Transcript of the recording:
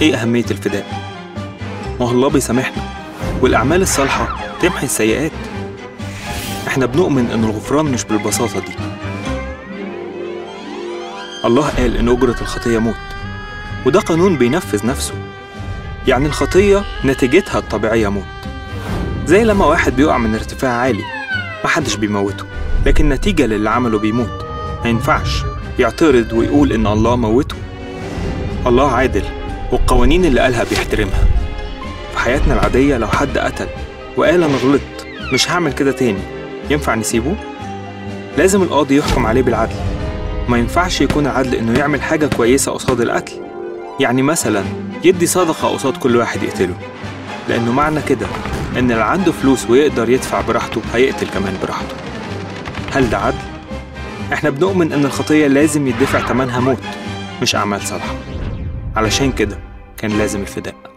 إيه أهمية الفداء؟ ما هو الله بيسامحنا، والأعمال الصالحة تمحي السيئات. إحنا بنؤمن إن الغفران مش بالبساطة دي. الله قال إن أجرة الخطية موت، وده قانون بينفذ نفسه. يعني الخطية نتيجتها الطبيعية موت. زي لما واحد بيقع من ارتفاع عالي، محدش بيموته، لكن نتيجة للي عمله بيموت. ما ينفعش يعترض ويقول إن الله موته. الله عادل، والقوانين اللي قالها بيحترمها. في حياتنا العادية لو حد قتل وقال أنا غلطت مش هعمل كده تاني، ينفع نسيبه؟ لازم القاضي يحكم عليه بالعدل. ما ينفعش يكون العدل إنه يعمل حاجة كويسة قصاد القتل. يعني مثلا يدي صدقة قصاد كل واحد يقتله، لأنه معنى كده إن اللي عنده فلوس ويقدر يدفع براحته هيقتل كمان براحته. هل ده عدل؟ إحنا بنؤمن إن الخطية لازم يدفع تمنها موت، مش أعمال صالحة. علشان كده كان لازم الفداء.